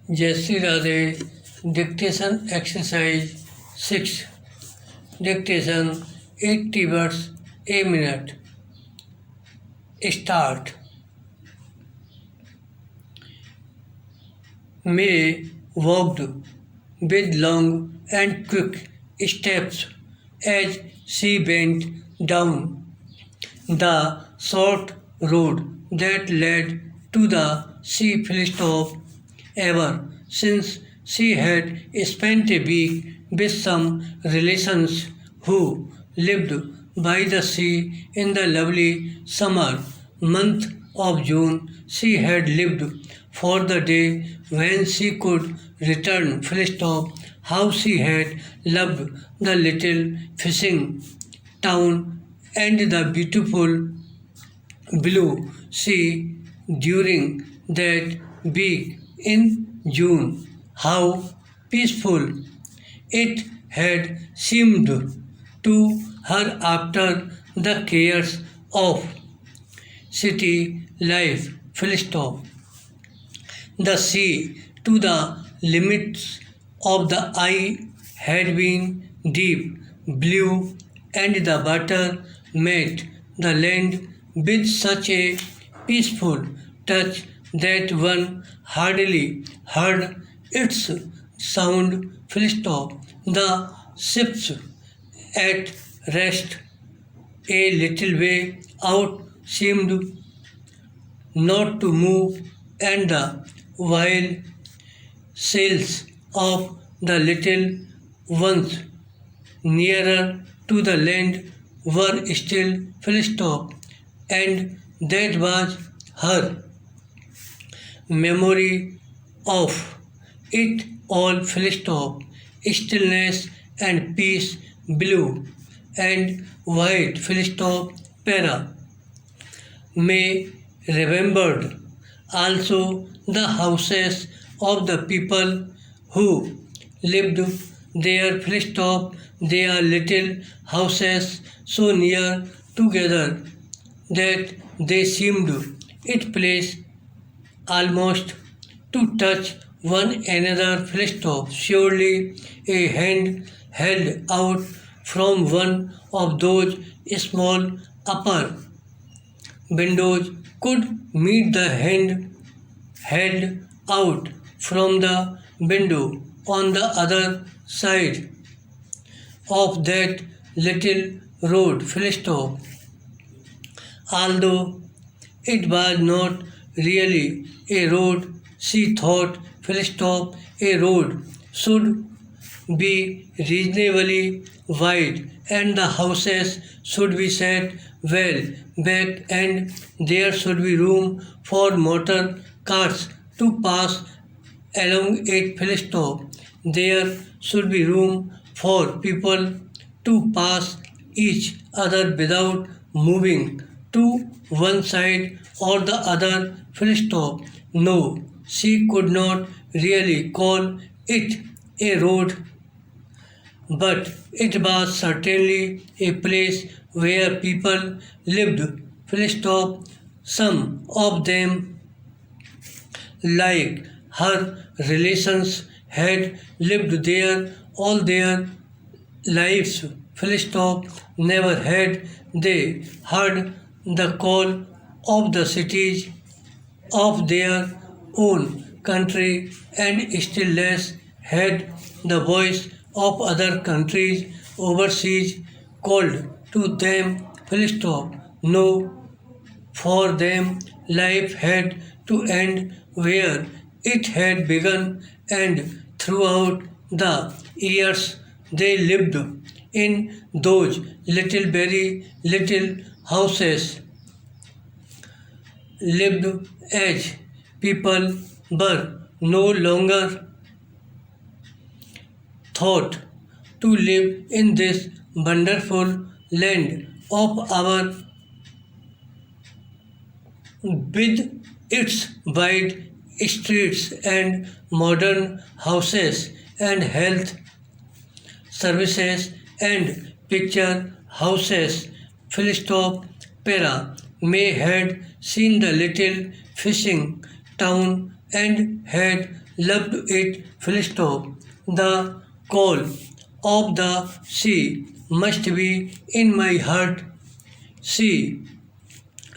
Shri Radhey, dictation exercise 6. Dictation 80 words a minute. Start. May walked with long and quick steps as she bent down the short road that led to the sea stop. Ever since she had spent a week with some relations who lived by the sea in the lovely summer month of June, she had lived for the day when she could return. How she had loved the little fishing town and the beautiful blue sea during that week in June. How peaceful it had seemed to her after the cares of city life. The sea to the limits of the eye had been deep blue, and the water met the land with such a peaceful touch that one hardly heard its sound. The ships at rest a little way out seemed not to move, and the wild sails of the little ones nearer to the land were still. And that was her memory of it all. Stillness and peace, blue and white. Para. May remembered also the houses of the people who lived there. Their little houses so near together that they seemed it place almost to touch one another. Surely a hand held out from one of those small upper windows could meet the hand held out from the window on the other side of that little road. Although it was not really a road, she thought. A road should be reasonably wide, and the houses should be set well back, and there should be room for motor cars to pass along it. There should be room for people to pass each other without moving to one side or the other. No, she could not really call it a road, but it was certainly a place where people lived. Some of them, like her relations, had lived there all their lives. Never had they heard the call of the cities of their own country, and still less had the voice of other countries overseas called to them. No, for them life had to end where it had begun, and throughout the years they lived in those little, very little houses, lived as people were no longer thought to live in this wonderful land of our, with its wide streets and modern houses and health services and picture houses. Para. May had seen the little fishing town and had loved it, full stop. The call of the sea must be in my heart, she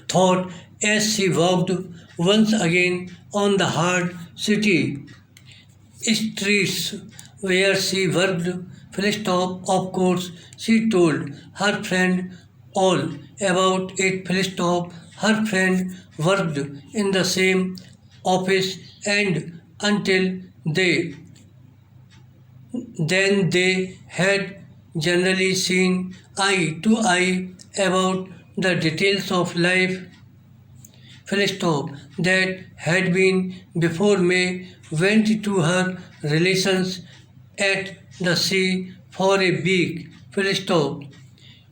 thought as she walked once again on the hard city streets where she worked. Full stop. Of course, she told her friend all about it. Full stop. Her friend worked in the same office and until they then they had generally seen eye to eye about the details of life. Full stop. That had been before May went to her relations at the sea for a week. Full stop.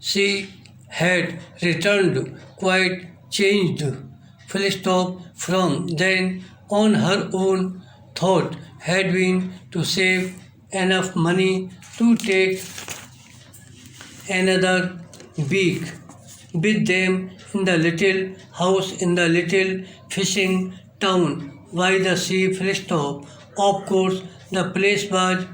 She had returned quite changed. Full stop. From then on, her own thought had been to save enough money to take another week with them in the little house in the little fishing town by the sea. Full stop. Of course, the place was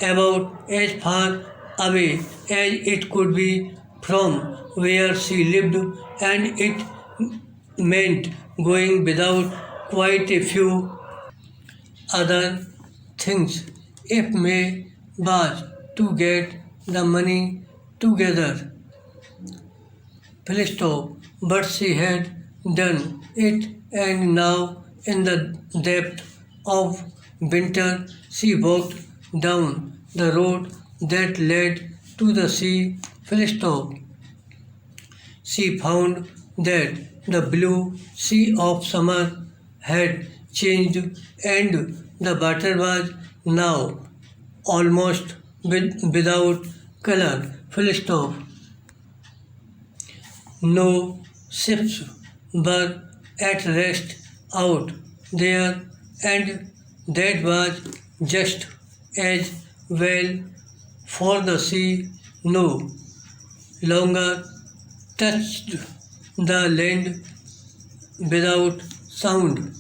about as far away as it could be from where she lived, and it meant going without quite a few other things. If May was to get the money together, full stop. But she had done it, and now, in the depth of winter, she walked down the road that led to the sea. Full stop. She found that the blue sea of summer had changed, and the water was now almost without color. Full stop. No ships were at rest out there, and that was just as well, for the sea no longer touched the land without sound.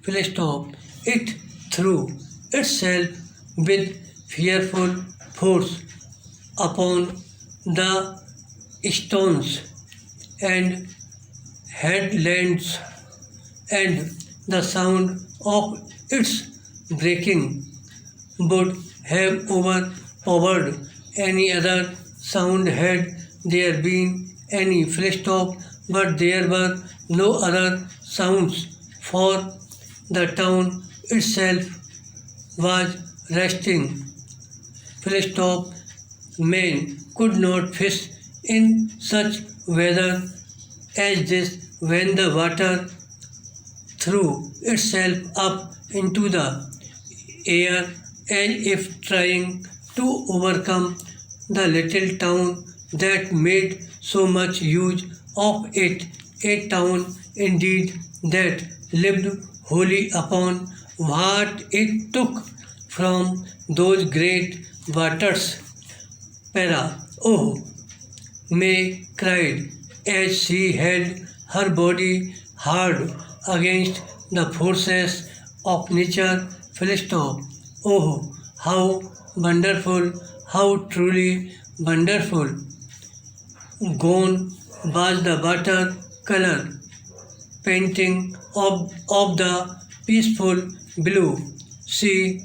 Full stop. It threw itself with fearful force upon the stones and headlands, and the sound of its breaking would have overpowered any other sound had there been any. Full stop. But there were no other sounds, for the town itself was resting. Full stop. Men could not fish in such weather as this, when the water threw itself up into the air as if trying to overcome the little town that made so much use of it, a town indeed that lived wholly upon what it took from those great waters. Para, oh, May cried as she held her body hard against the forces of nature. Full stop. Oh, how wonderful, how truly wonderful. Gone was the water color painting of the peaceful blue sea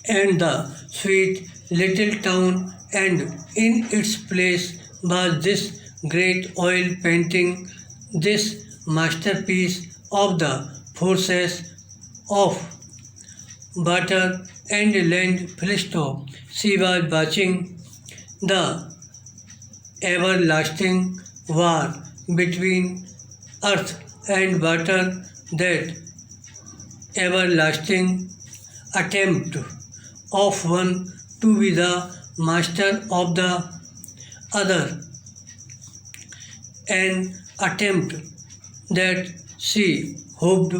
and the sweet little town, and in its place was this great oil painting, this masterpiece of the forces of water and land. Full stop. She was watching the everlasting war between earth and water, that everlasting attempt of one to be the master of the other, an attempt that she hoped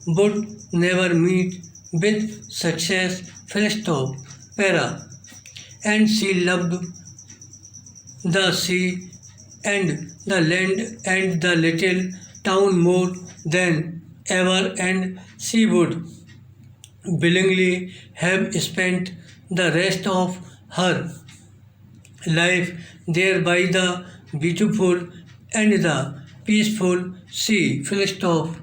would never meet with success. Full stop. Para. And she loved the sea and the land and the little town more than ever, and she would willingly have spent the rest of her life there by the beautiful and the peaceful sea. Full stop.